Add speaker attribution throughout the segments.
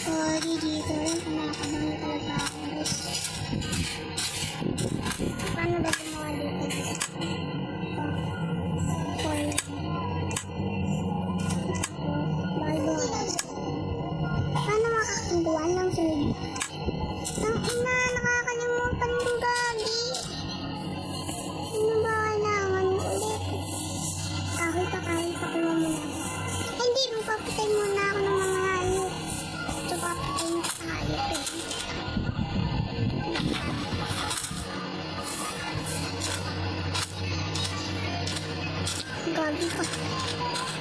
Speaker 1: Sorry dito lang, kumakabang talaga ako guys. Paano ba gumawa dito? Paano makakunduan ng sunod? Ang ina, nakakalimutan ko gagi. Ano ba kailangan ulit? Kahit pa ko muna. Hindi, magpapatay muna ako ng mga hayop. Ito papatay na sa hayop eh. Gagi ko.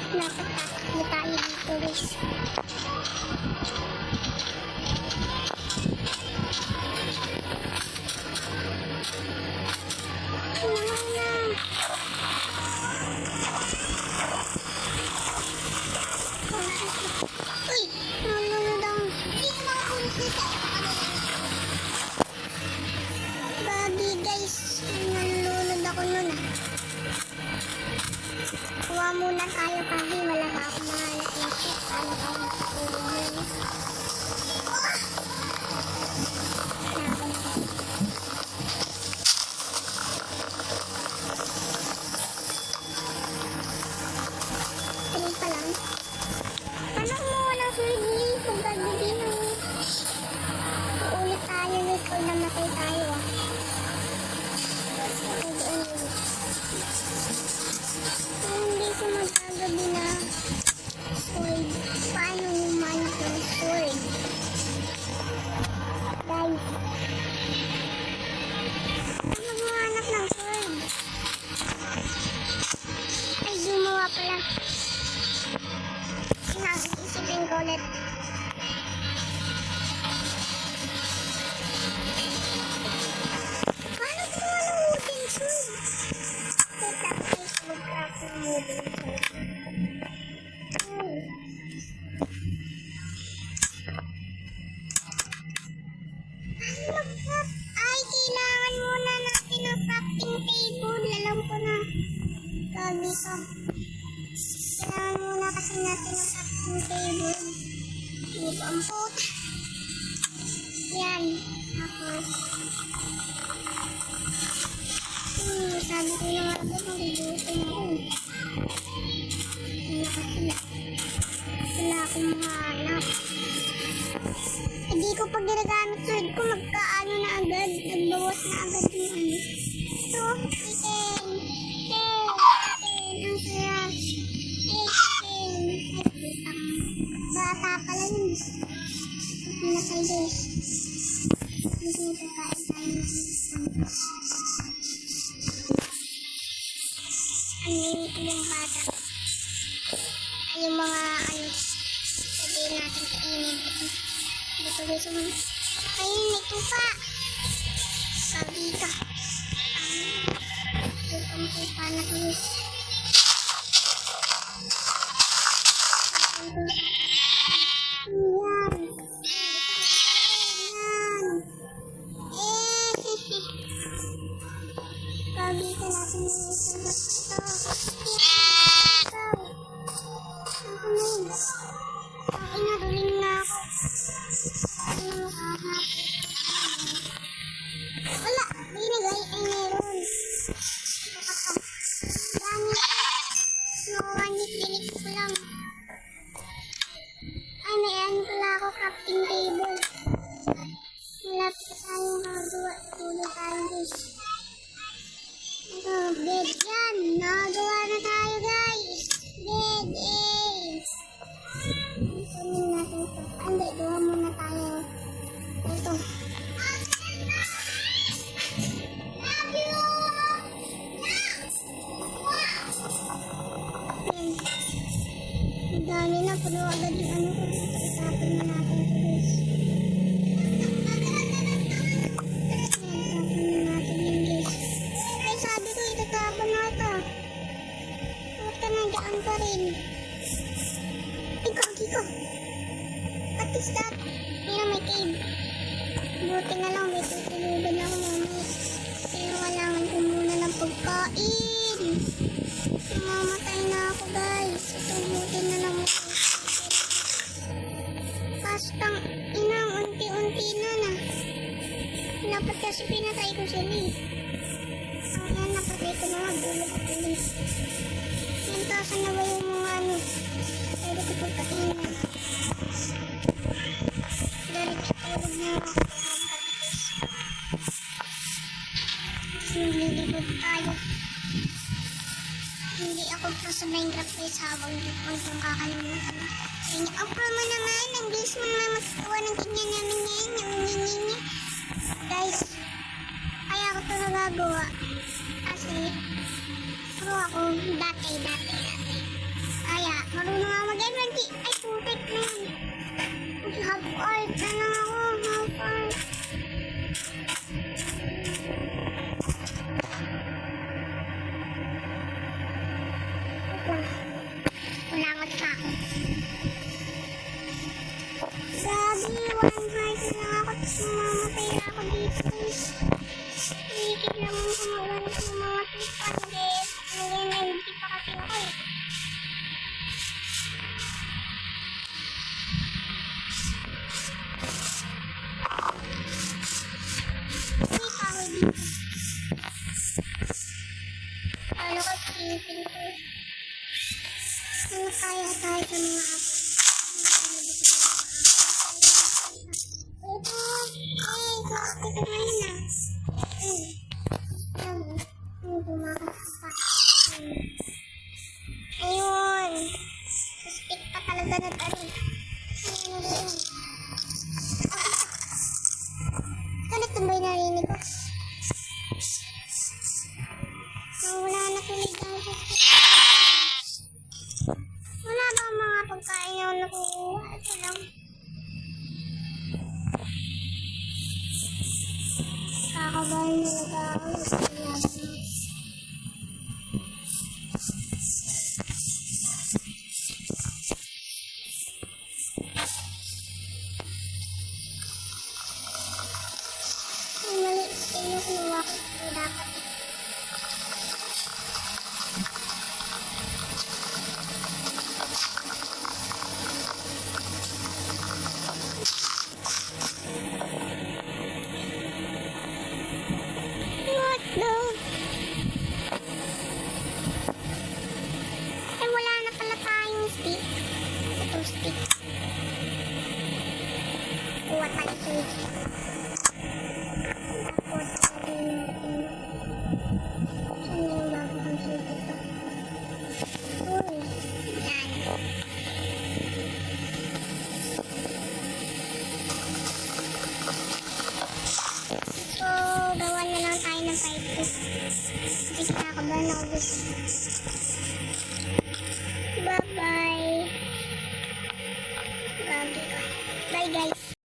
Speaker 1: Napatatakot tayo dito guys. Muna tayo kasi wala pa ako mahanap ng ship. Paano tayo makatulog yun? Tuloy pa lang. Paano mo walang surgery kung gagawin mo? Uulit tayo guys kung namatay tayo ah. Hindi ko magagabi na sword. Paano humanap ng sword? Guys, paano humanap ng sword? Ay, gumawa pala. Isipin ko ulit. Paano gumawa ng wooden sword? Wait lang, guys. Mag-craft ng wooden sword. Ay, kailangan muna natin ng crafting table. Alam ko na. Gabi ko. Kailangan muna kasi natin ng crafting table. Hindi ko ang puta. Yan. Tapos. Sabi ko na nga ito. Magugutom ako. Ano kasi. Wala akong mahanap. Hindi ko pag ginagamit sword ko magkaano na agad. Nagbawas na agad yung ano. So, chicken. Ang sarap. Chicken. Bata pala yun. Pinatay guys. Hindi ko kain tayo. Yung bata. Ay, yung mga ano. Sabihin natin kainin. Dito guys naman. Ayun, may tupa. Sabi ka. Yung ang tupa na guys. Yan. Sabi ka natin yung isang ito. Inaduling na ako. ako crafting table. Malapit na tayong nakagawa. Tulog tayo guys. Ito, bed yan. Nakagawa na tayo guys. Bed, kunin natin ito. Hindi, gawa muna tayo. Ito. Ang dami na, puno agad yung ano ko. Itapon na natin ito guys. Itapon na natin yun guys. Ay, sabi ko, itatapon na ito. Bakit ka nandiyan pa rin? Ay, kagi ko. What is that? Mira, may cave. Buti na lang, may tutulugan ako mamaya. Pero kailangan ko muna ng pagkain. Mamamatay na ako guys. Ito, buti na lang ako. Kastang inang unti-unti na. Dapat kasi pinatay ko sila eh. Ayan, napatay ko na nga. Bulog ako ulit. Yan, tasan na ba yung mga ano? Pwede ko pagkainin. Diretso tulog na ako. Nililibot tayo. Hindi ako pro sa Minecraft guys habang huwag kong kakalimutan na. Kaya ang pro mo naman, ang bilis mo naman magkukuha ng ganyan namin ngayon. Guys, kaya ako ito nagagawa. Kasi, pro ako dati. Kaya, marunong ako mag-MLG. Ay, putik na yun. Half art na lang ako, half art. Ulangot pa ako. Sabi, one heart na lang ako. Tapos mamamatay na ako dito. Higit lang mo kumawan ng mga tipan. Ngayon, hindi pa kasi ako eh. May tao dito. Ano ko, pinipin ko. Ano kaya tayo sa mga apple? Ito, ito ngayon na. Bumakas pa. Ayun. Suspect pa talaga na tayo. Ayun. Kano tumbay narinig ko? Wala na tulig ang suspect. Wala ba mga pagkain na nakukuha? Ito lang. Kakabahan talaga ako. Ay, mali. Tingnan ko yung wakit ko dapat. What the? Ay, wala na pala tayong stick. Ito stick. Kuha tayo switch. Tapos, saan yung bago kong switch ito? Uy, yan. So, gawa na lang tayo ng 5 kasi kinakabahan ako guys. Bye-bye. Gagi ka. Bye guys.